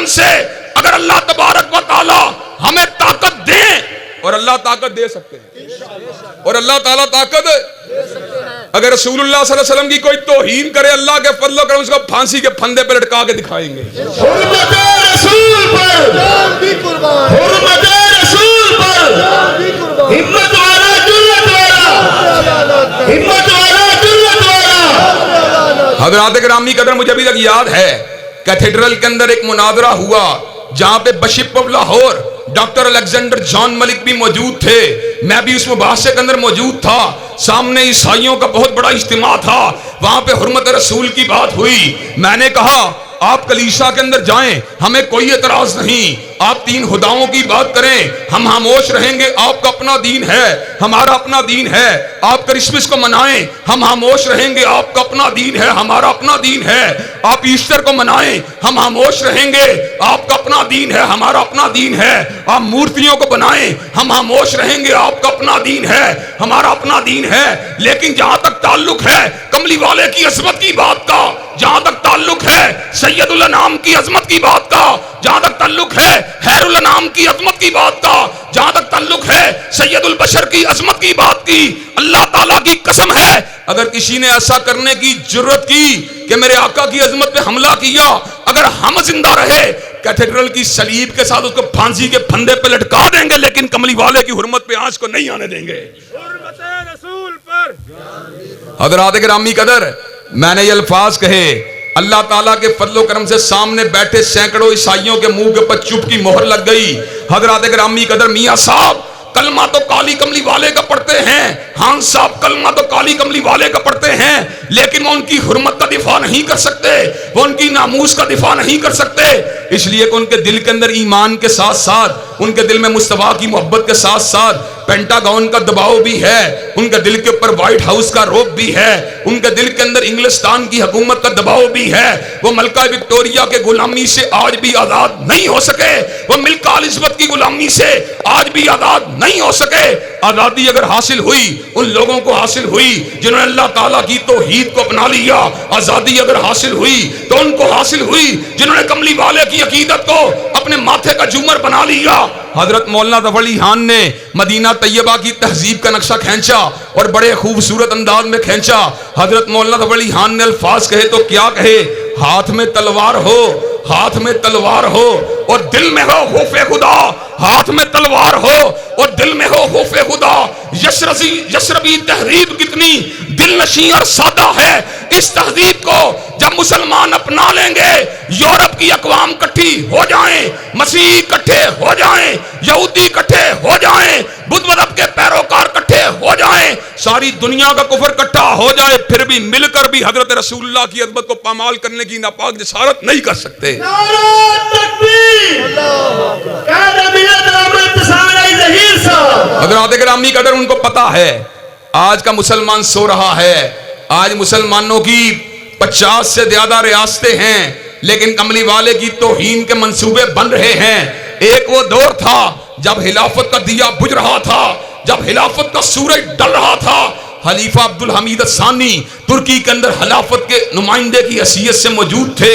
करम से अगर अल्लाह तबारक व तआला हमें ताकत दे, और अल्लाह ताकत दे सकते हैं, और अल्लाह ताला ताकत अगर रसूलुल्लाह सल्लल्लाहु अलैहि वसल्लम की कोई तौहीन करे अल्लाह के फजल व करम से उसको फांसी के फंदे पे लटका के दिखाएंगे। हुर्मत रसूल पर जान भी कुर्बान, हुर्मत रसूल पर जान भी कुर्बान, हिम्मत वाला जुर्रत वाला, हिम्मत वाला जुर्रत वाला। हज़रात गिरामी कदर, मुझे अभी तक याद है कैथेड्रल के अंदर एक मुनाजरा हुआ जहां पे bishop of Lahore doctor Alexander John Malik भी मौजूद थे, मैं भी उस मुबाहसे के अंदर मौजूद था। सामने ईसाइयों का बहुत बड़ा इज्तिमा था, वहां पे हुर्मत रसूल की बात हुई। मैंने कहा आप कलीसा के अंदर जाएं, हमें कोई एतराज नहीं, आप तीन खुदाओं की बात करें, हम खामोश रहेंगे, आपका अपना दीन है, हमारा अपना दीन है। आप क्रिसमस को मनाएं, हम खामोश रहेंगे, आपका अपना दीन है, हमारा अपना दीन है। आप ईस्टर को मनाएं, हम खामोश रहेंगे, आपका अपना दीन है, हमारा अपना दीन है। आप मूर्तियों को बनाएं, हम खामोश रहेंगे, आपका अपना दीन है, हमारा अपना दीन है। लेकिन जहां तक ताल्लुक है कमली वाले की अजमत की बात का, जहां तक ताल्लुक है सैयदुल अनाम की अजमत की बात का, जहां तक ताल्लुक है खैरुल अनाम की अजमत की बात का, जहां तक ताल्लुक है सैयदुल बशर की अजमत की बात की, अल्लाह ताला की कसम है अगर किसी ने ऐसा करने की जुर्रत की कि मेरे आका की अजमत पे हमला किया, अगर हम जिंदा रहे कैथेड्रल की सलीब के साथ उसको फांसी के फंदे पे लटका देंगे, लेकिन कमली वाले की हुर्मत पे आंच को नहीं आने देंगे। हज़रात गिरामी कदर, मैंने ये अल्फाज कहे, अल्लाह ताला के फजलो करम से सामने बैठे सैकड़ों ईसाइयों के मुंह के ऊपर चुप की मोहर लग गई। हज़रात गिरामी कदर, मियां साहब कलमा तो काली कमली वाले का पढ़ते हैं, हां साहब कलमा तो काली कमली वाले का पढ़ते हैं, लेकिन वो उनकी हुर्मत का दिफा नहीं कर सकते, वो उनकी नामूस का दिफा नहीं कर सकते, इसलिए कि उनके दिल के अंदर ईमान के साथ साथ, उनके दिल में मुस्तफा की मोहब्बत के साथ साथ पेंटागन का दबाव भी है, उनके दिल के ऊपर व्हाइट हाउस का रोब भी है, उनके दिल के अंदर इंग्लिस्तान की हुकूमत का दबाव भी है। वो मलका विक्टोरिया के गुलामी से आज भी आजाद नहीं हो सके, वो मलका एलिजाबेथ की गुलामी से आज भी आजाद नहीं हो सके। आजादी अगर हासिल हुई उन लोगों को हासिल हुई जिन्होंने अल्लाह ताला की तौहीद को अपना लिया, आजादी अगर हासिल हुई तो उनको हासिल हुई जिन्होंने कमली वाले की अकीदत को अपने माथे का झूमर बना लिया। हजरत मौलाना ज़फ़र अली खान ने मदीना तैयबा की तहजीब का नक्शा खींचा और बड़े खूबसूरत अंदाज में खींचा। हजरत मौलाना ज़फ़र अली खान ने अल्फाज कहे तो क्या कहे, हाथ में तलवार हो, हाथ में तलवार हो और दिल में हो खौफे खुदा, हाथ में तलवार हो और दिल में हो खौफे खुदा। यशरबी तहरीब कितनी दिल नशी और सादा है, इस तहजीब को जब मुसलमान अपना लेंगे, यूरोप की अक़वाम इकट्ठी हो जाएं, मसीह इकट्ठे हो जाएं, यहूदी इकट्ठे हो जाएं, बुद्ध मज़हब के पैरोकार इकट्ठे हो जाएं, सारी दुनिया का कुफर इकट्ठा हो जाए, फिर भी मिलकर भी हजरत रसूलुल्लाह की अज़मत को पामाल करने की नापाक जसारत नहीं कर सकते। हज़रात गिरामी कदर, उनको पता है आज का मुसलमान सो रहा है, आज मुसलमानों की 50 से ज्यादा रियासतें हैं, लेकिन कमली वाले की तौहीन के मंसूबे बन रहे हैं। एक वो दौर था जब खिलाफत का दिया बुझ रहा था, जब खिलाफत का सूरज डल रहा था। खलीफा अब्दुल हमीद सानी तुर्की के अंदर खिलाफत के नुमाइंदे की हैसियत से मौजूद थे।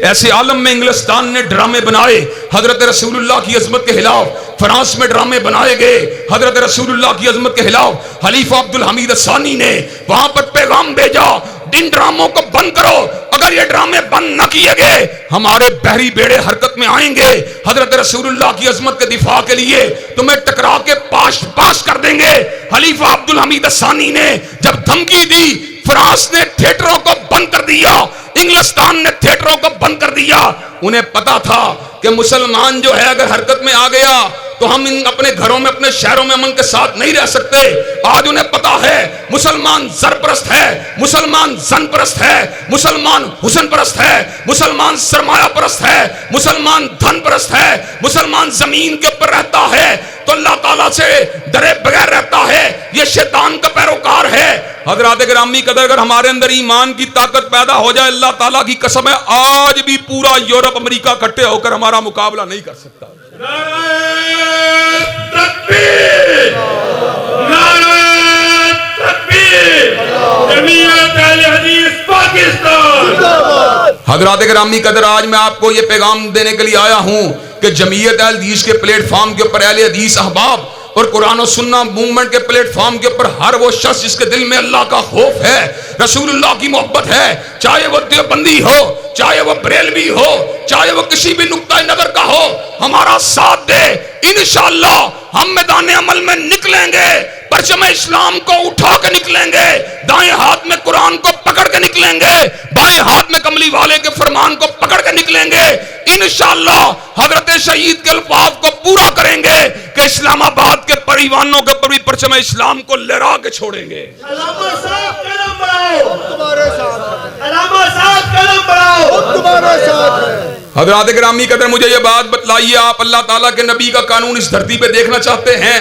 ऐसे आलम में इंग्लिस्तान ने ड्रामे बनाए हजरत रसूलुल्लाह की अजमत के खिलाफ, फ्रांस में ड्रामे बनाए गए हजरत रसूलुल्लाह की अजमत के खिलाफ। खलीफा अब्दुल हमीद सानी ने वहां पर पैगाम भेजा, इन ड्रामों को बंद करो, अगर ये ड्रामे बंद न किए गए हमारे बहरी बेड़े हरकत में आएंगे, हजरत रसूलुल्लाह की अजमत के दिफा के लिए तुम्हें टकरा के पाश कर देंगे। खलीफा अब्दुल हमीद सानी ने जब धमकी दी, फ्रांस ने थिएटरों को बंद कर दिया, इंग्लिस्तान ने थिएटरों को बंद कर दिया। उन्हें पता था कि मुसलमान जो है अगर हरकत में आ गया तो हम अपने घरों में, अपने शहरों में अमन के साथ नहीं रह सकते। आज उन्हें पता है मुसलमान ज़रपरस्त है, मुसलमान ज़नपरस्त है, मुसलमान हुस्न परस्त है, मुसलमान सरमाया परस्त है, मुसलमान धन परस्त है, मुसलमान जमीन के ऊपर रहता है तो अल्लाह ताला से डरे बगैर रहता है, ये शैतान का पैरोकार है। हज़रात गिरामी कदर, अगर हमारे अंदर ईमान की ताकत पैदा हो जाए, अल्लाह ताला की कसम है आज भी पूरा यूरोप अमेरिका इकट्ठे होकर हमारा मुकाबला नहीं कर सकता। तकबीर, नारे तकबीर, जमीयत अहले हदीस पाकिस्तान। हजरात गिरामी कदर, आज मैं आपको ये पैगाम देने के लिए आया हूं कि जमीयत अहले हदीस के प्लेटफॉर्म के ऊपर अहले हदीस अहबाब और कुरान और सुन्ना मूवमेंट के प्लेटफॉर्म के ऊपर हर वो शख्स जिसके दिल में अल्लाह का खौफ है, रसूलुल्लाह की मोहब्बत है, चाहे वो देवबंदी हो, चाहे वो बरेलवी हो, चाहे वो किसी भी नुक्ता नगर का हो, हमारा साथ दे। इंशाअल्लाह हम मैदान अमल में निकलेंगे, परचम इस्लाम को उठा के निकलेंगे, दाएं हाथ में कुरान को पकड़ के निकलेंगे, बाएं हाथ में कमली वाले के फरमान को पकड़ के निकलेंगे। इंशाअल्लाह हजरत शहीद के अल्फाज को पूरा करेंगे कि इस्लामाबाद के परिवानों के ऊपर भी परचम इस्लाम को लहरा के छोड़ेंगे। अलामा साहब कदम बढ़ाओ, तुम्हारे साथ। अलामा साहब कदम बढ़ाओ, तुम्हारे साथ है। हजरात गिरामी कदर, मुझे ये बात बतलाइए, आप अल्लाह ताला के नबी का कानून इस धरती पे देखना चाहते हैं?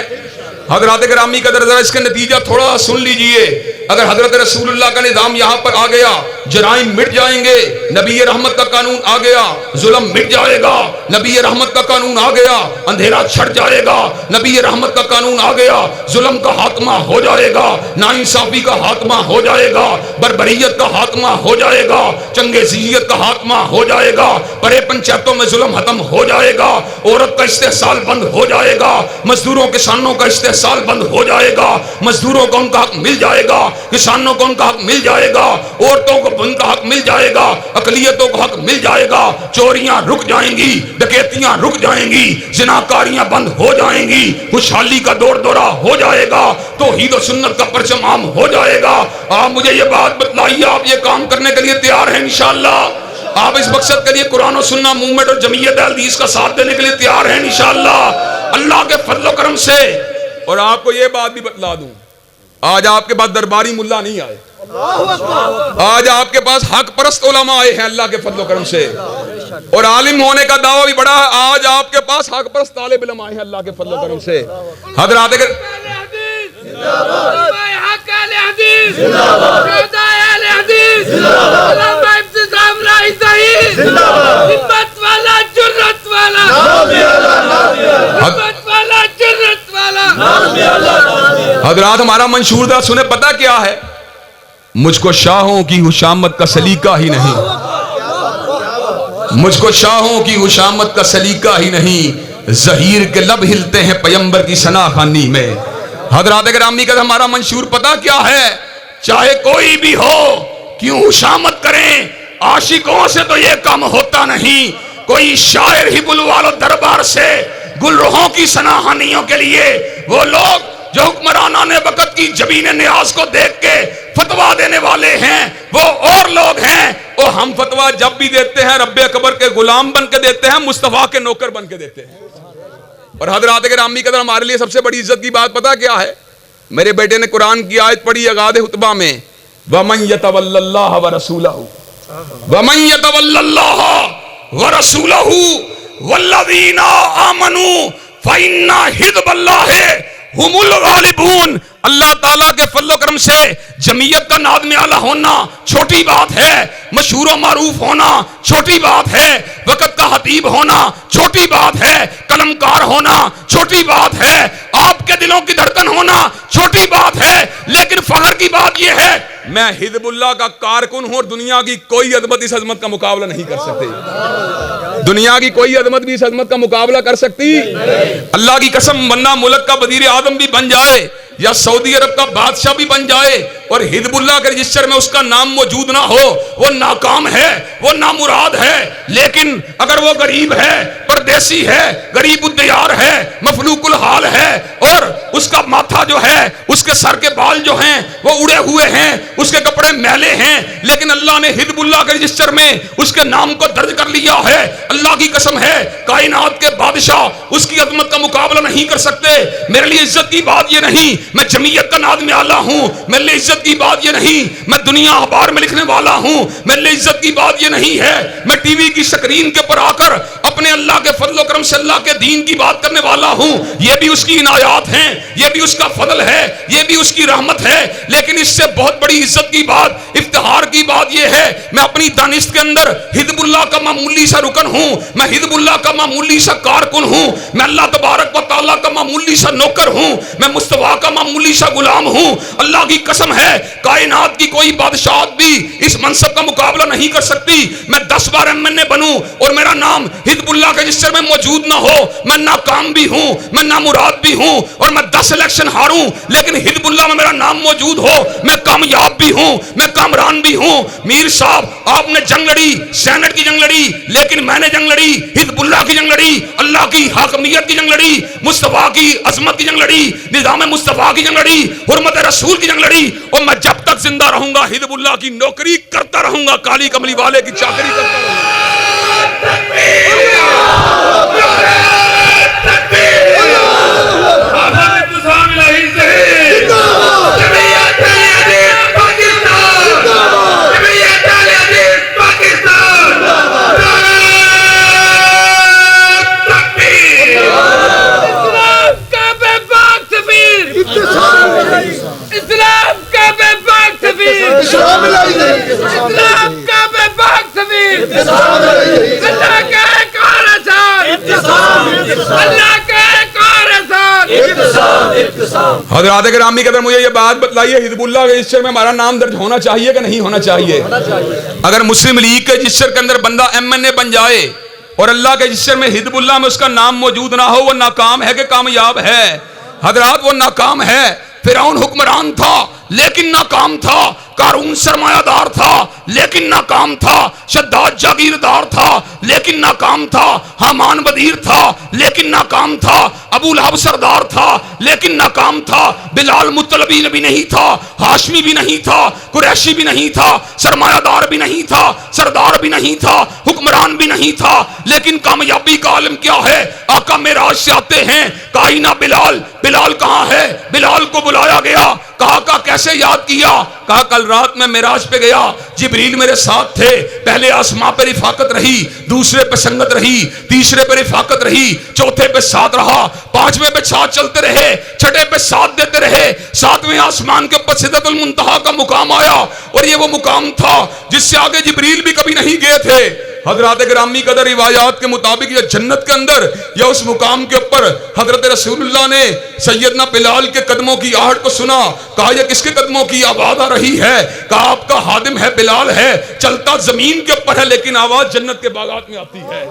हजरात गिरामी कदर, जरा इसका नतीजा थोड़ा सुन लीजिए। अगर हजरत रसूलुल्लाह का निजाम यहाँ पर आ गया, जराइम मिट जाएंगे, नबी रहमत का कानून आ गया, जुल्म मिट जाएगा, नबी रहमत का कानून आ गया, अंधेरा छट जाएगा, नबी रहमत का कानून आ गया, जुल्म का हातमा हो जाएगा, नाइंसाफी का हातमा हो जाएगा, बर्बरियत का हातमा हो जाएगा, चंगेजियत का हातमा हो जाएगा, बड़े पंचायतों में जुल्म खत्म हो जाएगा, औरत का इस्तेहसाल बंद हो जाएगा, मजदूरों किसानों का इस्तेहसाल बंद हो जाएगा, मजदूरों को उनका हक मिल जाएगा, किसानों को उनका हक मिल जाएगा, औरतों को उनका हक मिल जाएगा, अकलियतों को हक मिल जाएगा, चोरियां रुक जाएंगी, डकैतियां रुक जाएंगी, जिनाकारियां बंद हो जाएंगी, खुशहाली का दौर दौरा हो जाएगा, तौहीद और सुन्नत का परचम आम हो जाएगा। आप मुझे ये बात बतलाइए, आप ये काम करने के लिए तैयार हैं? इंशाअल्लाह आप इस मकसद के लिए कुरान और सुन्ना मूवमेंट और जमीयत अहले हदीस का साथ देने के लिए तैयार हैं? इंशाअल्लाह अल्लाह के फजल करम से। और आपको ये बात भी बतला दूं, आज आपके पास दरबारी मुल्ला नहीं आए, आज आपके पास हक परस्त उलमा आए हैं अल्लाह के फजल करम से, और आलिम होने का दावा भी बड़ा है। आज आपके पास हक परस्त तालिब इल्म आए हैं अल्लाह के फजल करम से। हजरात हजरात, हमारा मंशूर दा सुने, पता क्या है? मुझको शाहों की हुशामत का सलीका ही नहीं, मुझको शाहों की हुशामत का सलीका ही नहीं, जहीर के लब हिलते हैं पैगंबर की सनाखानी में। हजरात गिरामी का हमारा मंशूर पता क्या है? चाहे कोई भी हो, क्यों हुशामत करें, आशिकों से तो ये कम होता नहीं। कोई शायर ही बुलवा लो दरबार से, गुलरोहों की सनाहानियों के लिए। वो लोग जो हुक्मराना ने वक़्त की जबीन नियाज को देख के फतवा देने वाले हैं, वो और लोग हैं। और हम फतवा जब भी देते हैं रब्बे अकबर के गुलाम बन के देते हैं, मुस्तफा के नौकर बन के देते हैं। और हजरात गिरामी कदर, हमारे लिए सबसे बड़ी इज्जत की बात पता क्या है? मेरे बेटे ने कुरान की आयत पढ़ी अगादे खुतबा में, वमन यतवल्लल्लाह व रसूलहू, वमन यतवल्लल्लाह व रसूलहू वल्लज़ीना आमनू फइन्ना हिज़्बल्लाहि हुमुल गालिबून। अल्लाह ताला के फजल करम से जमीयत का नाज़िम आला होना छोटी बात है, मशहूर मारूफ होना छोटी बात है, वक़्त का हतीब होना छोटी बात है, कलमकार होना छोटी बात है, आपके दिलों की धड़कन होना छोटी बात है। लेकिन फख्र की बात यह है, मैं हिज़्बुल्लाह का कारकुन हूं और दुनिया की कोई अजमत इस अजमत का मुकाबला नहीं कर सकती। दुनिया की कोई अजमत भी इस अजमत का मुकाबला कर सकती? अल्लाह की कसम, वरना मुल्क का वजीर आजम भी बन जाए या सऊदी अरब का बादशाह भी बन जाए और हिज़्बुल्लाह के रजिस्टर में उसका नाम मौजूद ना हो, वो नाकाम है, वो नामुराद है। लेकिन अगर वो गरीब है, परदेसी है, गरीब उद्दियार है, मफलूकुल हाल है, और उसका माथा जो है, उसके सर के बाल जो हैं वो उड़े हुए हैं, उसके कपड़े मैले हैं, लेकिन अल्लाह ने हिज़्बुल्लाह के रजिस्टर में उसके नाम को दर्ज कर लिया है। अल्लाह की कसम है, कायनात के बादशाह उसकी अजमत का मुकाबला नहीं कर सकते। मेरे लिए इज्जत की बात ये नहीं मैं जमीयत का नाज़िम आला हूं, मेरे लिए इज्जत की बात ये नहीं मैं दुनिया अखबार में लिखने वाला हूं, मेरे लिए इज्जत की बात ये नहीं है मैं टीवी की स्क्रीन के ऊपर आकर अपने अल्लाह के फजल करम से अल्लाह के दीन की बात करने वाला हूं। ये भी उसकी इनायात हैं, ये भी उसका फजल है, ये भी उसकी रहमत है। लेकिन इससे बहुत बड़ी इज्जत की बात, इफ्तिहार की बात यह है, मैं अपनी दानिश के अंदर हिजबुल्लाह का मामूली सा रुकन हूं, मैं हिजबुल्लाह का मामूली सा कारकुन हूं, मैं अल्लाह तबारक व तआला का मामूली सा नौकर हूं, मैं मुस्तफा का मामूली सा गुलाम हूं। अल्लाह की कसम है, कायनात की कोई बादशाह भी इस मनसब का मुकाबला नहीं कर सकती। मैं 10 बार एमएनए बनूं और मेरा नाम हिजबुल्लाह के रजिस्टर में मौजूद ना हो, मैं नाकाम भी हूं, मैं नामुराद भी हूं, और मैं 10 इलेक्शन हारूं, लेकिन हिजबुल्लाह में मेरा नाम मौजूद हो, मैं कामयाब भी हूं, मैं कामरान भी हूं। मीर साहब, आपने जंग लड़ी, सेनेट की जंग लड़ी, लेकिन मैंने जंग लड़ी हिजबुल्लाह की जंग लड़ी, अल्लाह की हाकमियत की जंग लड़ी, मुस्तफा की अजमत की जंग लड़ी, निजाम मुस्तफा की जंग लड़ी, हुर्मत रसूल की जंग लड़ी। और मैं जब तक जिंदा रहूंगा हिजबुल्लाह की नौकरी करता रहूंगा, काली कमली वाले की चाकरी करता रहूंगा। हज़रात गिरामी के अंदर मुझे ये बात बतलाइए, हिजबुल्लाह के रजिस्टर में हमारा नाम दर्ज होना चाहिए कि नहीं होना चाहिए? अगर मुस्लिम लीग के रजिस्टर के अंदर बंदा एमएनए बन जाए और अल्लाह के रजिस्टर में हिजबुल्लाह में उसका नाम मौजूद ना हो, वो नाकाम है कि कामयाब है? हज़रात, वो नाकाम है। फिरौन हुक्मरान था लेकिन नाकाम था, कारून सरमायादार था लेकिन नाकाम था, शद्दाद जागीरदार था लेकिन नाकाम था, हामान वजीर था लेकिन नाकाम था, अबू लहब सरदार था लेकिन नाकाम था, बिलाल मुत्तलबी भी नहीं था, हाशमी भी नहीं था, कुरैशी भी नहीं था, सरमायादार भी नहीं था, सरदार भी नहीं था, हुक्मरान भी नहीं था। लेकिन कामयाबी का आलम क्या है? आका मेराज से आते हैं, काइना बिलाल, बिलाल कहां है? बिलाल को बुलाया गया, कहा का कैसे याद किया? कहा कल रात में मेराज पे गया, जिब्रील मेरे साथ थे, पहले आसमां पे रिफाकत रही, दूसरे पे संगत रही, तीसरे पे रिफाकत रही, चौथे पे साथ रहा, पांचवें पे साथ चलते रहे, छठे पे साथ देते रहे, सातवें आसमान के ऊपर सिदरतुल मुंतहा का मुकाम आया, और ये वो मुकाम था जिससे आगे जिब्रील भी कभी नहीं गए थे। हजरत गिरामी कदर रिवायात के मुताबिक या जन्नत के अंदर या उस मुकाम के ऊपर हजरत रसूलुल्लाह ने सैयदना बिलाल के कदमों की आहट को सुना। कहा यह किसके कदमों की आवाज आ रही है? कहा आपका हादिम है, बिलाल है, चलता जमीन के ऊपर है लेकिन आवाज जन्नत के बागात में आती है।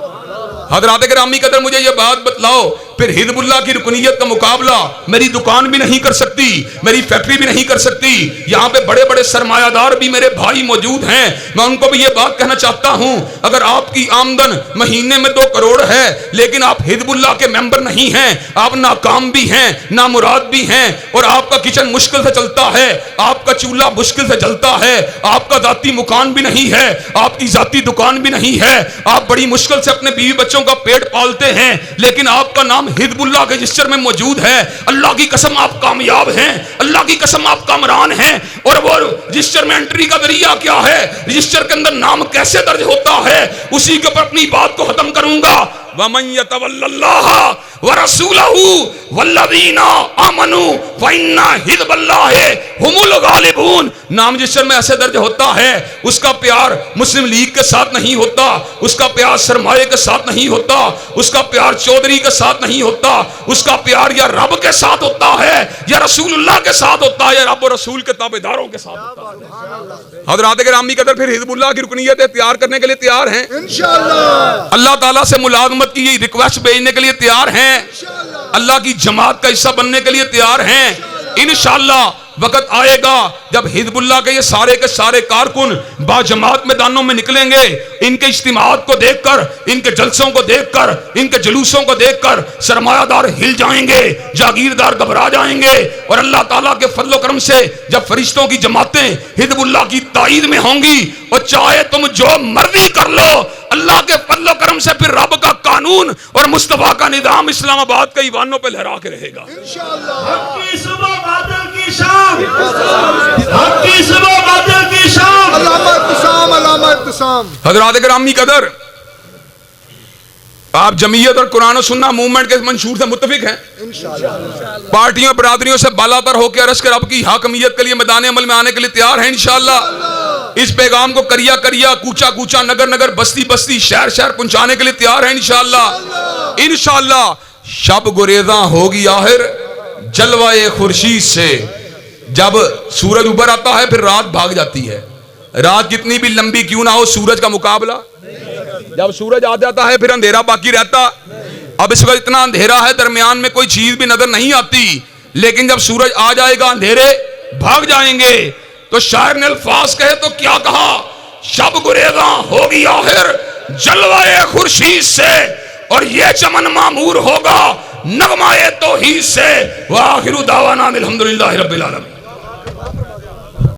हजरत गिरामी कदर मुझे यह बात बतलाओ, फिर हिजबुल्लाह की रुकनीयत का मुकाबला मेरी दुकान भी नहीं कर सकती, मेरी फैक्ट्री भी नहीं कर सकती। यहाँ पे बड़े बड़े सरमायादार भी मेरे भाई मौजूद हैं, मैं उनको भी ये बात कहना चाहता हूँ, अगर आपकी आमदन महीने में 2 करोड़ है लेकिन आप हिजबुल्लाह के मेंबर नहीं हैं, आप नाकाम भी हैं, नामुराद भी हैं, और आपका किचन मुश्किल से चलता है, आपका चूल्हा मुश्किल से जलता है, आपका जाती मकान भी नहीं है, आपकी जाती दुकान भी नहीं है, आप बड़ी मुश्किल से अपने बीवी बच्चों का पेट पालते हैं, लेकिन आपका नाम हिजबुल्लाह के रजिस्टर में मौजूद है। अल्लाह की कसम आप कामयाब हैं, अल्लाह की कसम आप कामरान हैं। और वो रजिस्टर में एंट्री का जरिया क्या है, रजिस्टर के अंदर नाम कैसे दर्ज होता है, उसी के ऊपर अपनी बात को खत्म करूंगा। वमन यतवल्लल्लाह व रसूलहू वल्लज़ीना आमनू फइन्ना हिज़्बल्लाहि हुमुल गालिबून। नाम रजिस्टर में ऐसे दर्ज होता है, उसका प्यार मुस्लिम लीग के साथ नहीं होता, उसका प्यार सरमाए के साथ नहीं होता, उसका प्यार चौधरी के साथ नहीं होता, उसका प्यार या रब के साथ होता है या रसूलुल्लाह के साथ होता है या रब और रसूल के ताबेदारों के साथ होता है। हज़रात गिरामी कदर फिर हिजबुल्लाह की रुकनीयत तैयार करने के लिए तैयार हैं इंशाअल्लाह, अल्लाह ताला से मुलाजमत की रिक्वेस्ट भेजने के लिए तैयार हैं, अल्लाह की जमात का हिस्सा बनने के लिए तैयार हैं। इंशाअल्लाह वक्त आएगा जब हिजबुल्लाह के ये सारे के सारे कारकुन बाजमात मैदानों में निकलेंगे, इनके इज्तिमात को देखकर, इनके जलसों को देखकर, इनके जुलूसों को देखकर सरमायादार हिल जाएंगे, जागीरदार घबरा जाएंगे। और अल्लाह ताला के फजल करम से जब फरिश्तों की जमातें हिजबुल्लाह की ताईद में होंगी, और चाहे तुम जो मर्जी कर लो, अल्लाह के फजल करम से फिर रब का कानून और मुस्तफा का निजाम इस्लामाबाद के ईवानों पे लहरा के रहेगा इंशाअल्लाह। हक की सुबह बादल की शाम, हक की सुबह बादल की शाम, अल्लामा इब्तिसाम, अल्लामा इब्तिसाम। हज़रात गिरामी कदर, आप जमीयत और कुरान और सुन्ना मूवमेंट के मंशूर से मुत्तफिक हैं? पार्टियों बरादरियों से बालातर होकर अरश कर आपकी हाकमियत के लिए मैदान अमल में आने के लिए तैयार हैं इंशाअल्लाह। इस पैगाम को करिया करिया, कूचा कूचा, नगर नगर, बस्ती बस्ती, शहर शहर पहुंचाने के लिए तैयार हैं इंशाअल्लाह। इंशाअल्लाह शब गुरेज़ा होगी आखिर जलवाए खुर्शीद से। जब सूरज उबर आता है फिर रात भाग जाती है। रात कितनी भी लंबी क्यों ना हो, सूरज का मुकाबला। जब सूरज आ जाता है फिर अंधेरा बाकी रहता। अब इस वक्त इतना अंधेरा है, दरमियान में कोई चीज भी नजर नहीं आती, लेकिन जब सूरज आ जाएगा अंधेरे भाग जाएंगे। तो शायर ने अल्फाज कहे तो क्या कहा, शब गुरेज़ा होगी आखिर जलवाए खुर्शीद से, और ये चमन मामूर होगा नगमाए तौहीद से। व आखिरु दावाना अल्हम्दुलिल्लाहि रब्बिल आलमीन।